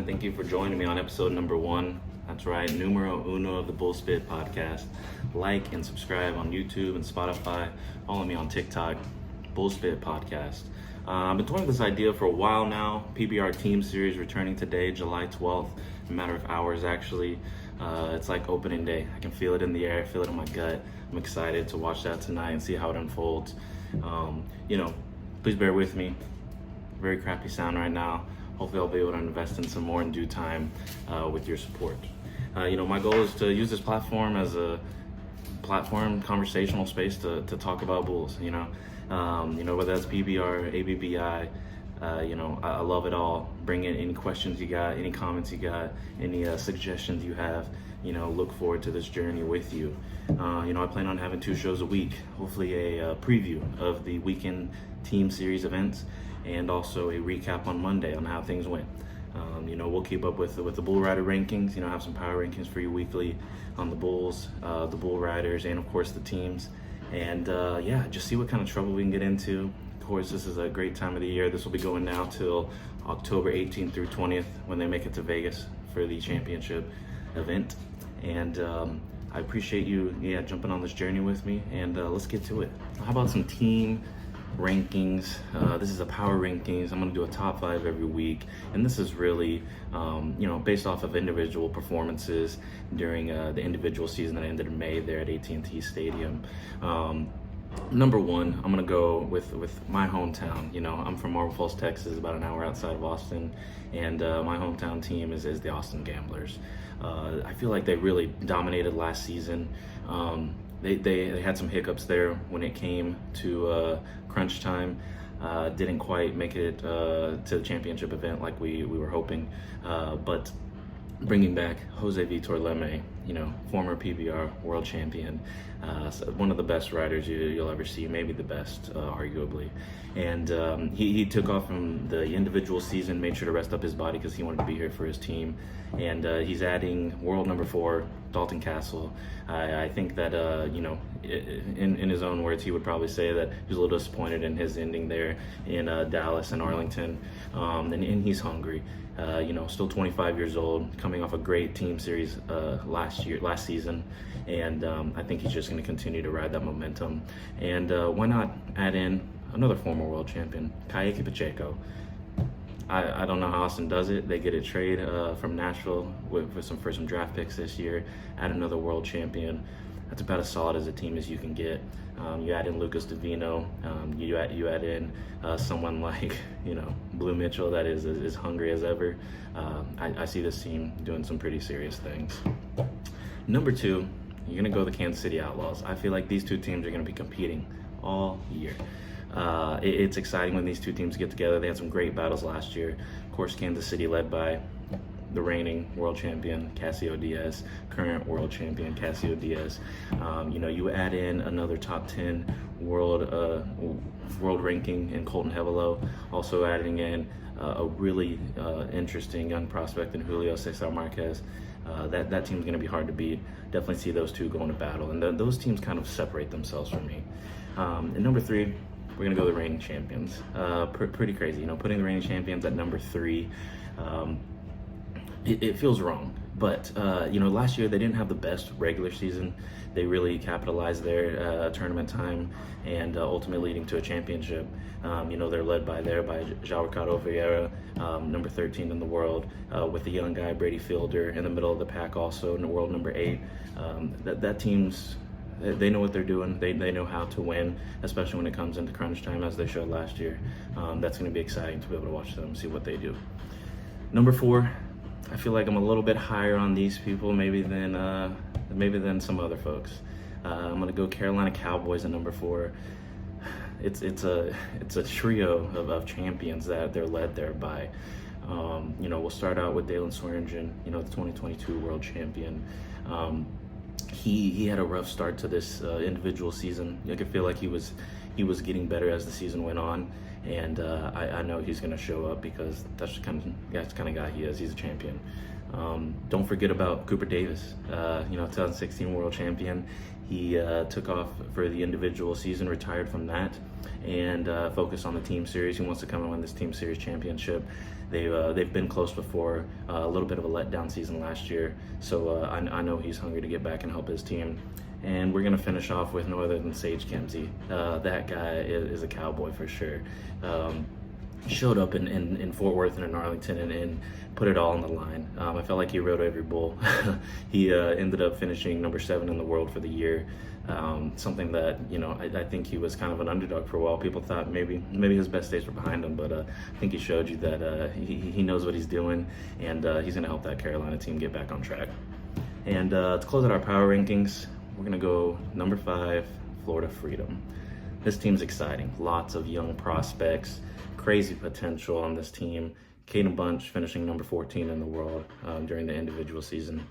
Thank you for joining me on episode number 1. That's right, numero uno of the Bullspit podcast. Like and subscribe on YouTube and Spotify. Follow me on TikTok, Bullspit podcast. I've been toying with this idea for a while now. PBR Team Series returning today, July 12th. In a matter of hours, actually. It's like opening day. I can feel it in the air, feel it in my gut. I'm excited to watch that tonight and see how it unfolds. Please bear with me. Very crappy sound right now. Hopefully I'll be able to invest in some more in due time with your support. My goal is to use this platform as a conversational space to talk about Bulls, whether that's PBR, ABBI, I love it all. Bring in any questions you got, any comments you got, any suggestions you have. Look forward to this journey with you. I plan on having 2 shows a week, hopefully a preview of the weekend team series events and also a recap on Monday on how things went. We'll keep up with the Bull Rider rankings, have some power rankings for you weekly on the Bulls, the Bull Riders, and of course the teams. And just see what kind of trouble we can get into. Of course, this is a great time of the year. This will be going now till October 18th through 20th when they make it to Vegas for the championship event. And I appreciate you jumping on this journey with me, and let's get to it. How about some team rankings? This is a power rankings. I'm going to do a top 5 every week, and this is really based off of individual performances during the individual season that ended in May there at AT&T Stadium. Number 1, I'm gonna go with my hometown. I'm from Marble Falls, Texas, about an hour outside of Austin, and my hometown team is the Austin Gamblers. I feel like they really dominated last season. They had some hiccups there when it came to crunch time. Didn't quite make it to the championship event like we were hoping, but bringing back Jose Vitor Leme, former PBR world champion, one of the best riders you'll ever see, maybe the best, arguably. And he took off from the individual season, made sure to rest up his body because he wanted to be here for his team. And he's adding world number 4, Dalton Castle. I think that, in his own words, he would probably say that he was a little disappointed in his ending there in Dallas and Arlington, and he's hungry. Still 25 years old, coming off a great team series last season, and I think he's just going to continue to ride that momentum. And why not add in another former world champion, Kayeke Pacheco. I don't know how Austin does it. They get a trade from Nashville for some draft picks this year, add another world champion. That's about as solid as a team as you can get. You add in Lucas Divino. You add in someone like Blue Mitchell that is as hungry as ever. I see this team doing some pretty serious things. Number 2, you're gonna go the Kansas City Outlaws. I feel like these 2 teams are gonna be competing all year. It's exciting when these 2 teams get together. They had some great battles last year. Of course, Kansas City led by the reigning world champion Casio Diaz, current world champion Casio Diaz. You add in another top 10 world ranking in Colton Hevelo, also adding in a really interesting young prospect in Julio Cesar Marquez. That team's going to be hard to beat. Definitely see those 2 going to battle, and those teams kind of separate themselves from me. And number 3, we're going to go the reigning champions. Pretty crazy, putting the reigning champions at number 3. It feels wrong, but last year they didn't have the best regular season. They really capitalized their tournament time and ultimately leading to a championship. They're led by João Ricardo Vieira, number 13 in the world, with the young guy Brady Fielder in the middle of the pack, also in the world number 8. That team's, they know what they're doing. They know how to win, especially when it comes into crunch time, as they showed last year. That's going to be exciting to be able to watch them, see what they do. Number 4. I feel like I'm a little bit higher on these people maybe than some other folks. I'm gonna go Carolina Cowboys at number 4. It's a trio of champions that they're led there by. We'll start out with Dalen Swearingen, the 2022 world champion. He had a rough start to this individual season. I could feel like he was getting better as the season went on, and I know he's going to show up because that's the kind of guy he is. He's a champion. Don't forget about Cooper Davis, 2016 world champion. He took off for the individual season, retired from that, and focused on the team series. He wants to come and win this team series championship. They've been close before, a little bit of a letdown season last year. So I know he's hungry to get back and help his team. And we're gonna finish off with no other than Sage Kimzey. That guy is a cowboy for sure. Showed up in Fort Worth and in Arlington and put it all on the line. I felt like he rode every bull. He ended up finishing number 7 in the world for the year. Something that, I think he was kind of an underdog for a while. People thought maybe his best days were behind him, but I think he showed you that he knows what he's doing, and he's gonna help that Carolina team get back on track. And to close out our power rankings, we're gonna go number 5, Florida Freedom. This team's exciting. Lots of young prospects, crazy potential on this team. Caden Bunch finishing number 14 in the world during the individual season.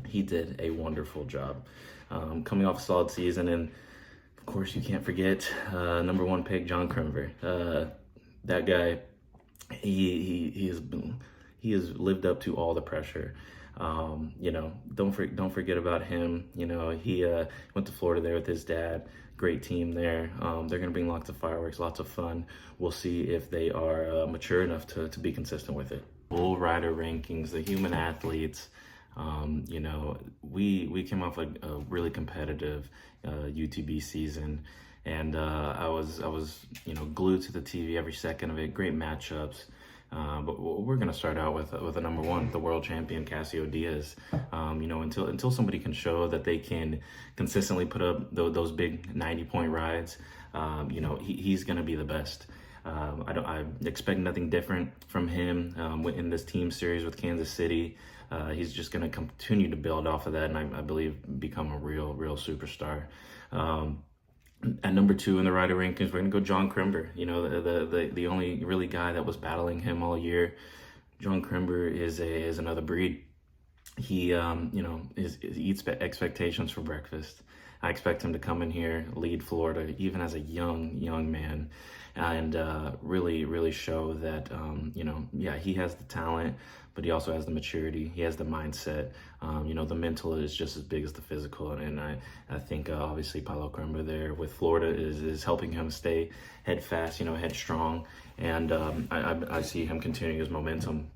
He did a wonderful job. Coming off a solid season, and of course you can't forget number 1 pick John Crimver. That guy, he has lived up to all the pressure. Don't forget about him. He went to Florida there with his dad. Great team there. They're going to bring lots of fireworks, lots of fun. We'll see if they are mature enough to be consistent with it. Bull rider rankings, the human athletes. We came off a really competitive UTB season, and I was glued to the TV every second of it. Great matchups. But we're going to start out with a number 1, the world champion Casio Diaz. Until somebody can show that they can consistently put up those big 90-point rides, he's going to be the best. I expect nothing different from him in this team series with Kansas City. He's just going to continue to build off of that, and I believe become a real superstar. At number 2 in the rider rankings, we're gonna go John Crimber. The only really guy that was battling him all year. John Crimber is another breed. He eats expectations for breakfast. I expect him to come in here, lead Florida, even as a young man, and really show that he has the talent, but he also has the maturity. He has the mindset. The mental is just as big as the physical, and I think obviously Paulo Crimber there with Florida is helping him stay head fast, headstrong, and I see him continuing his momentum.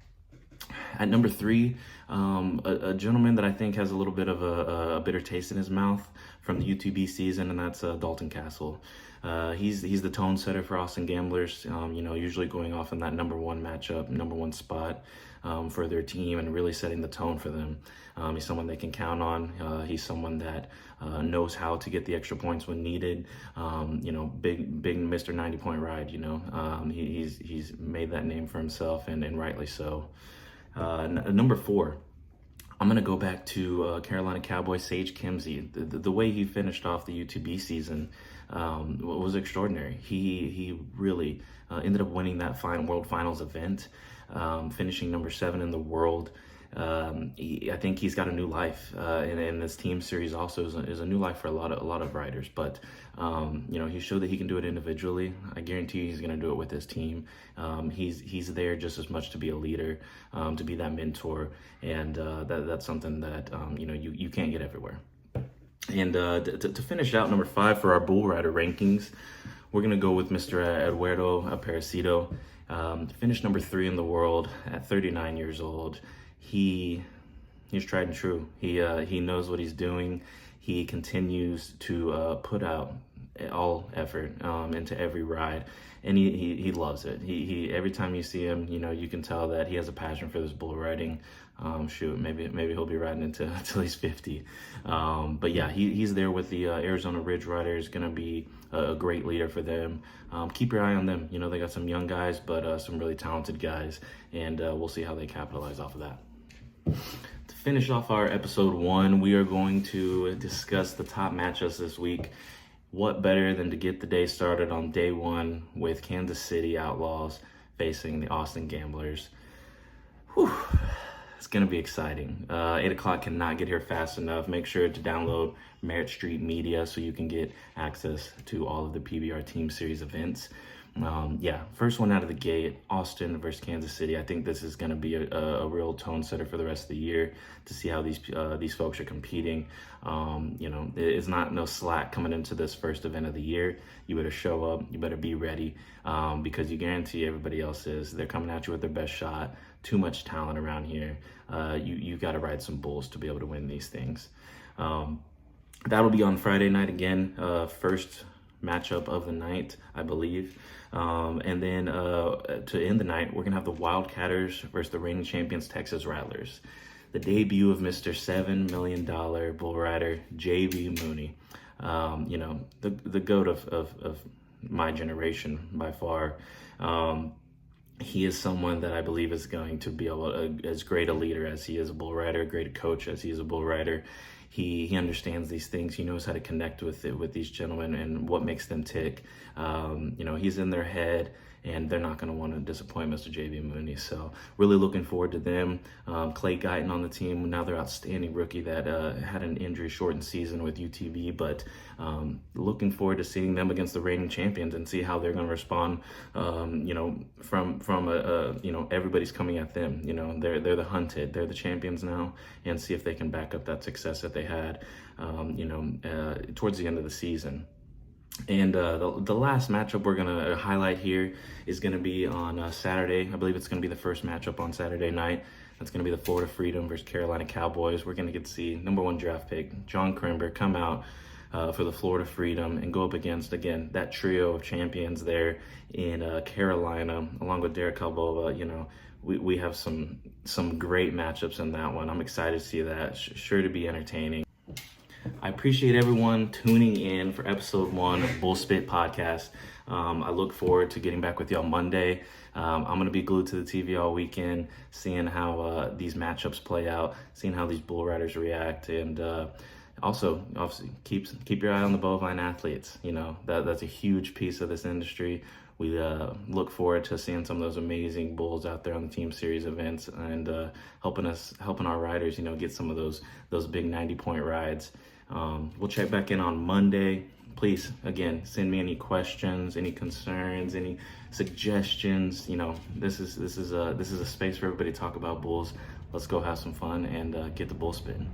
At number 3, a gentleman that I think has a little bit of a bitter taste in his mouth from the UTB season, and that's Dalton Castle. He's the tone setter for Austin Gamblers, usually going off in that number 1 matchup, number 1 spot for their team, and really setting the tone for them. He's someone they can count on. He's someone that knows how to get the extra points when needed. Big Mr. 90-point ride. He's made that name for himself, and rightly so. Number 4, I'm going to go back to Carolina Cowboy Sage Kimzey. The way he finished off the UTB season was extraordinary. He really ended up winning that World Finals event, finishing number 7 in the world. I think he's got a new life, and this team series also is a new life for a lot of riders. But he showed that he can do it individually. I guarantee you he's going to do it with his team. He's there just as much to be a leader, to be that mentor, and that's something that you can't get everywhere. And to finish out number 5 for our bull rider rankings, we're going to go with Mr. Eduardo Aparecido. Finished number 3 in the world at 39 years old. He's tried and true. He knows what he's doing. He continues to put out all effort into every ride, and he loves it. He every time you see him, you can tell that he has a passion for this bull riding. Maybe he'll be riding until he's 50. But yeah, he's there with the Arizona Ridge Riders. Going to be a great leader for them. Keep your eye on them. They got some young guys, but some really talented guys, and we'll see how they capitalize off of that. To finish off our episode 1, we are going to discuss the top matchups this week. What better than to get the day started on day 1 with Kansas City Outlaws facing the Austin Gamblers. Whew. It's going to be exciting. 8 o'clock cannot get here fast enough. Make sure to download Merritt Street Media so you can get access to all of the PBR Team Series events. Yeah, first one out of the gate, Austin versus Kansas City. I think this is going to be a real tone setter for the rest of the year to see how these folks are competing. It's not no slack coming into this first event of the year. You better show up. You better be ready because you guarantee everybody else is. They're coming at you with their best shot. Too much talent around here. You got to ride some bulls to be able to win these things. That'll be on Friday night again. First matchup of the night, I believe. And then to end the night, we're gonna have the Wildcatters versus the reigning champions Texas Rattlers. The debut of Mr. $7 million bull rider JB Mooney. The GOAT of my generation by far. He is someone that I believe is going to be as great a leader as he is a bull rider, a great coach as he is a bull rider. He understands these things. He knows how to connect with these gentlemen and what makes them tick. He's in their head, and they're not going to want to disappoint Mr. JB Mooney. So really looking forward to them. Clay Guyton on the team, another outstanding rookie that had an injury-shortened season with UTV, but looking forward to seeing them against the reigning champions and see how they're going to respond. Everybody's coming at them. They're the hunted. They're the champions now, and see if they can back up that success that they had, towards the end of the season. And the last matchup we're going to highlight here is going to be on Saturday. I believe it's going to be the first matchup on Saturday night. That's going to be the Florida Freedom versus Carolina Cowboys. We're going to get to see #1 draft pick John Crimber come out for the Florida Freedom and go up against, again, that trio of champions there in Carolina, along with Derek Calboa. We have some great matchups in that one. I'm excited to see that. Sure to be entertaining. I appreciate everyone tuning in for episode 1 of Bullspit podcast. I look forward to getting back with you on Monday. I'm going to be glued to the TV all weekend, seeing how these matchups play out, seeing how these bull riders react, and also, obviously, keep your eye on the bovine athletes. That's a huge piece of this industry. We look forward to seeing some of those amazing bulls out there on the Team Series events and helping our riders, get some of those big 90-point rides. We'll check back in on Monday. Please, again, send me any questions, any concerns, any suggestions. This is a space for everybody to talk about bulls. Let's go have some fun and get the bull spitting.